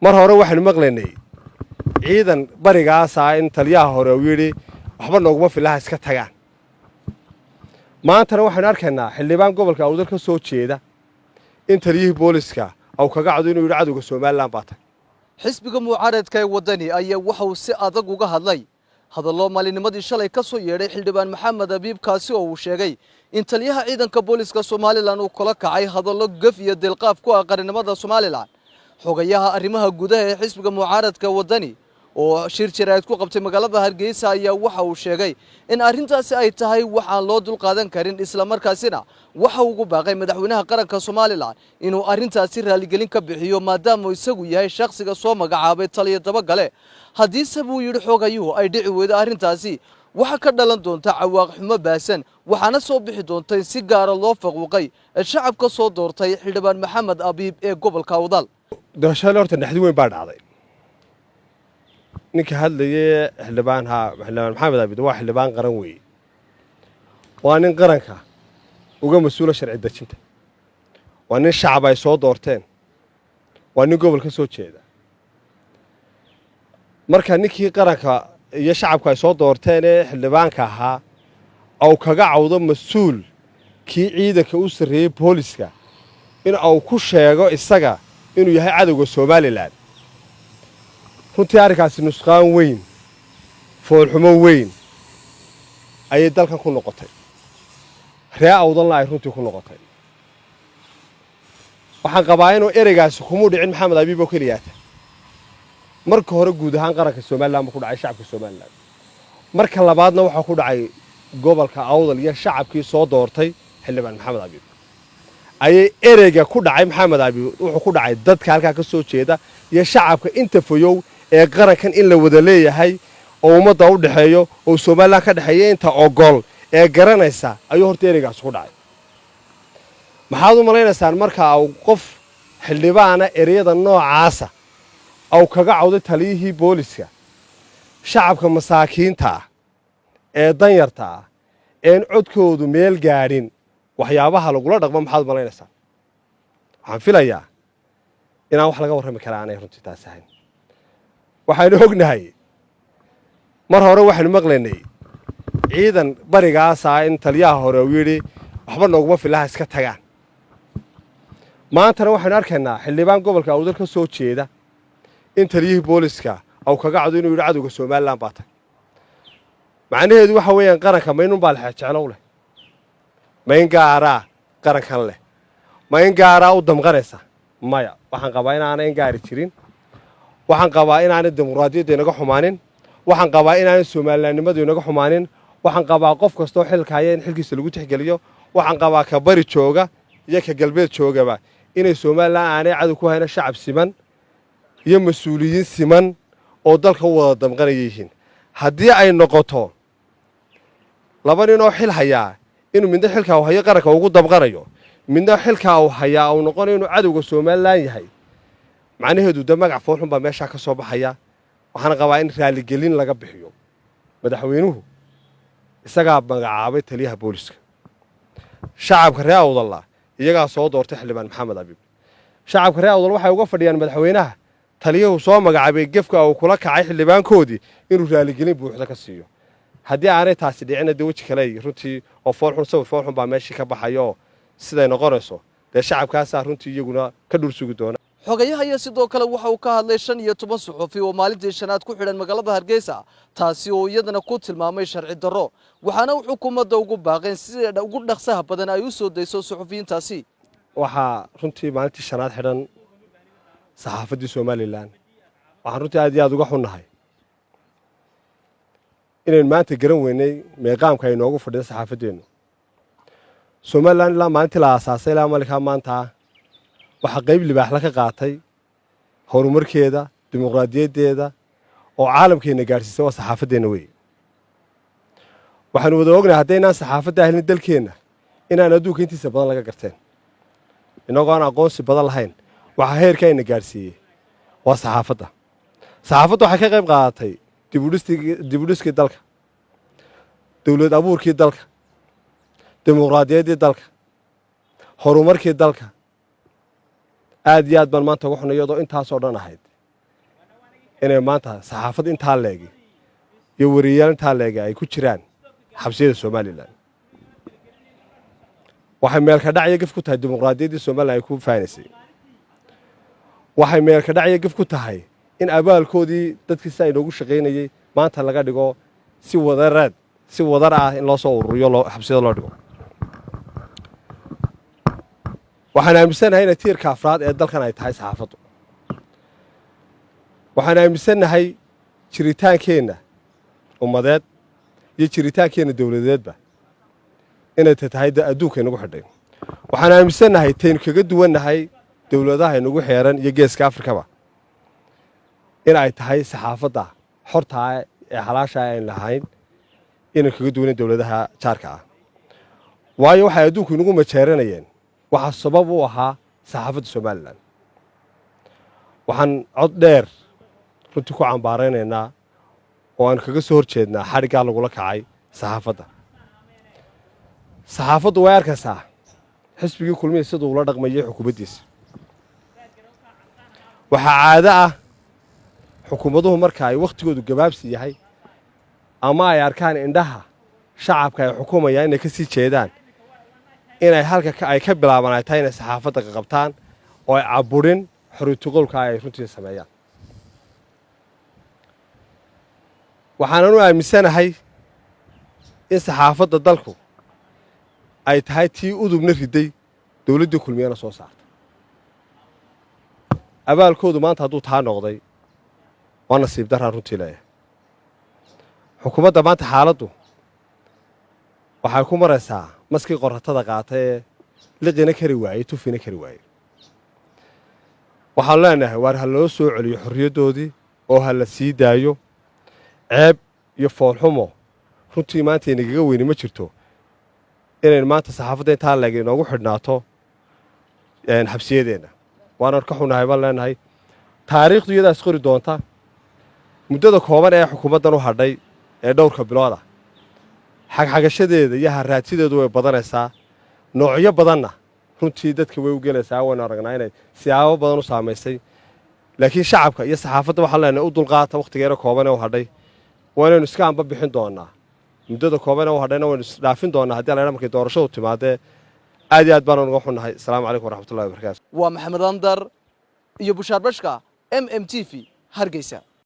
mar hore waxaanu maqlaynay ciidan barigaasa in taliyaha hore uu yidhi waxba nooguma filaha iska tagaan maantana waxaanu arkaynaa xildhibaan gobolka awdal ka soo jeeda in taliyihii booliska uu kaga cado inuu yidhi cadowga Soomaaliland baa tag xisbiga mucaaradka ee wadani ayaa waxa uu si adag uga hadlay hadallo maalinimadii shalay ka soo yeedhay xildhibaan Maxamed Abiib kaasi oo uu sheegay in taliyaha ciidanka booliska Soomaaliland uu kala kacay hadallo gaf iyo dilqaaf ku ah qaranimada Soomaaliland xogayaha arrimaha gudaha ee xisbiga mucaaradka wadani oo shir jiraayad ku qabtay magaalada Hargeysa ayaa waxa uu sheegay in arrintaasi ay tahay wax aan loo dul qaadan karin isla markaasina waxa uu ugu baaqay madaxweynaha qaranka Soomaaliland inuu arrintaasi raaligelin ka bixiyo maadaama isagu yahay shakhsiga soo magacaabay taliye dabagale haddii sabuu yiri xogayuhu ay dhici weydo arrintaasi waxa ka dhalan doonta cawaaq xumo baasan waxaana soo bixi doonta si gaar ah loo faquuqay shacabka soo doortay xildhibaan Maxamed Abiib ee gobolka Awdal doorashada horta dhaxdi weyn baa dhacday ninka hadlayay xildhibaan Maxamed Abiib waa xildhibaan qaran weey waa nin qaranka uga mas'uul sharci dejinta waa nin shacab ay soo doorteen waa nin gobolka soo jeeda marka ninkii qaranka iyo shacabka ay soo doorteen ee xildhibaanka ahaa oo kaga cawdo mas'uul kii ciidanka u sareeyay booliska in uu ku sheego isaga inuu yahay cadowga Soomaaliland runtii arkaasi nusqaan weyn foolxumo weyn ayay dalkan ku noqotay ree awdalna ay runtii ku noqotay waxaan qabaa inuu ereygaasi kuma dhicin Maxamed Abiib oo kaliya marka hore guud ahaan qaranka Soomaaliland ku dhacay shacabka Soomaaliland marka labaadna waxa ku dhacay gobolka Awdal iyo shacabkii soo doortay xildhibaan Maxamed Abiib ayay ereyga ku dhacay Maxamed Abiib wuxuu ku dhacay dadka halka ka soo jeeda iyo shacabka inta fayow ee qarankan in la wada leeyahay oo ummadda u dhaxeeyo oo Soomaaliland ka dhaxeeyo inta ogol ee garanaysa ayuu horta ereygaas ku dhacay maxaad u maleynaysaan marka uu qof xildhibaana ereyada noocaasa أو كجعودة تليه بوليسيا شعب كمساكين تا دنير تا إن عدكود ميل جارين وحيابها لقولة رقم محل ملاينسا عن فيلايا إن أول حلقة ورهم كلامنا يرنتي تاسهين وحينوجنا هاي مرة روح المغلني عيدا برجع ساعة إن تلياه هرويري وحبنا نقوم في الله سكتها ما أنت روح نركنا حلي بان قبل كأودك الصوت شيء ده in taliyihii booliska oo kaga cado inuu yiri cadowga Soomaaliland baa tag macnaheedu waxa weeyaan qaranka ma inuu baa jeclow leh ma in gaara qarankan leh ma in gaara u damqanaysa maya waxaan qabaa in aanay gaari jirin waxaan qabaa in aanay dimuqraadiyadda inaga xumaanin waxaan qabaa in aanay Soomaalilandnimadu inaga xumaanin waxaan qabaa qof kasto xilka haya in xilkiisa lagu tixgeliyo waxaan qabaa ka bari jooga iyo ka galbeed joogaba inay Soomaaliland aanay cadow ku hayna shacab siman iyo mas'uuliyiin siman oo dalka wada damqanayeen haddii ay noqoto laba nin oo xil haya inuu midna xilka uu hayo qaranka ugu damqanayo midna xilka uu haya oo noqonayo inuu cadowga Soomaaliland yahay macnaheedu magac foolxun baa meesha ka soo baxaya waxaan qabaa in raaligelin laga bixiyo madaxweynuhu isaga magacaabay taliyaha booliska shacabka reer Awdal iyaga soo doortay xildhibaan Maxamed Abiib shacabka reer Awdal waxay uga fadhiyaan madaxweynaha taliyuhu soo magacaabay gefka uu kula kacay xildhibaankoodii inuu raaligelin buuxda ka siiyo haddii aanay taasi dhicin dad waji kale runtii oo foolxun baa meeshii ka baxayo siday noqonayso de shacabkaas runtii iyaguna ka dhul sugi doona xogayaha iyo sidoo kale waxa uu ka hadlay 15 suxufi oo maalintii shanaad ku xidhan magaalada Hargeysa taasi oo iyadana ku tilmaamay sharci darro waxaana uu xukuumadda ugu baaqeen sida ugu dhaqsaha badan ay u soo dayso suxufiyiintaasi waxa runtii maalintii shanaad xidhan saxaafadii Soomaaliland waxaan runtii aad iyo aad uga xunnahay inaan maanta garan weynay meeqaamka ay noogu fadhiyo saxaafadeenu Soomaaliland la maalintii la aasaasay la malika maanta waxa qayb libaax la ka qaatay horumarkeeda dimuqraadiyadeeda oo caalamkeena gaarsiisay waa saxaafadeena weey waxaan wada ognahay haddeenaan saxaafadda ahlin dalkeena inaan adduunka intiisa badan laga garteen inagoo aan aqoonsi badan lahayn waxa heerka ayna gaarsiiyay waa saxaafadda waxay ka qayb qaadatay dib u dhiskii dalka dawlad abuurkii dalka dimuqraadiyaddii dalka horumarkii dalka aad iyo aad baan maanta ugu xunay iyadoo intaas oo dhan ahayd inay maanta saxaafad intaa leegi iyo wariyaal intaa leegi ay ku jiraan xabsiyada Somaliland waxay meel ka dhacaya gaf ku tahay dimuqraadiyaddii Somaliland ay ku faa'iideysay waxay meel ka dhacaya gaf ku tahay in abaalkoodii dadkii si ay noogu shaqeynayay maanta laga dhigo si wadar ah in loo soo ururiyo xabsiyada loo dhigo waxaan aaminsanahay in tiirka afraad ee dalkan ay tahay saxaafaddu waxaan aaminsanahay jiritaankeenna ummadeed iyo jiritaankeenna dawladeedba inay tahay adduunka inagu xidhay waxaan aaminsanahay taynu kaga duwannahay dawladaha inagu xeeran iyo geeska Afrikaba in ay tahay saxaafadda xorta ee xalaasha aan lahayn in kaga duwan dawladaha jaarka ah waayo waxay adduunku inagu majeeranayeen waxa sabab u ahaa saxaafadda Somaliland waxaan cod dheer runtii ku cambaaraynaynaa oo aan kaga soo horjeednaa xariga lagula kacay saxaafaddu way arkaysaa xisbigii kulmiye sidoo ula dhaqmayay xukuumaddiisa waxa caado ah xukuumaduhu marka ay waqtigoodu gabaabsi yahay ama ay arkaan indhaha shacabka ay xukuumayaan inay ka sii jeedaan inay halka ay ka bilaabaan ay tahay inay saxaafadda ka qabtaan oo ay caburin xorriyatu qowlka ay runtii sameeyaan waxaan u aaminsanahay in saxaafadda dalku ay tahay tii udubna riday dawladda kulmiyana soo saartay abaalkoodu maanta hadduu taa noqday waa nasiib darra runtii leeyahay xukuumadda maanta xaaladdu waxay ku maraysaa maskii qoratada qaatay ee liqina kari waayey tufina kari waayey waxaan leenahay waar ha loo soo celiyo xorriyaddoodii oo ha la sii daayo ceeb iyo foolxumo runtii maanta inagaga weyni ma jirto inayn maanta saxaafadda intaa leeg inoogu xidhnaato xabsiyadeenna waanan ka xunahay baan leenahay taariikhdu iyadaas qori doonta muddada kooban ee xukuumaddan u hadhay ee dhowrka bilooda xagxagashadeeda iyo haraadsideedu way badanaysaa noocyo badanna runtii dadka way u gelaysaa waynu aragnaa inay siyaabo badan u saamaysay laakiin shacabka iyo saxaafadda waxaan leenahay u dulqaata wakhtigeena kooban ee u hadhay waa inaynu iska anba bixin doonaa muddada kooban ee u hadhayna waynu isdhaafin doonaa haddii la markay doorashadu timaadee aad iyo aad baan uga xunnahay asalaamu calaykum waraxmatullahi wabarakaatu waa maxamed andar iyo bushaar bashka MM TV Hargeysa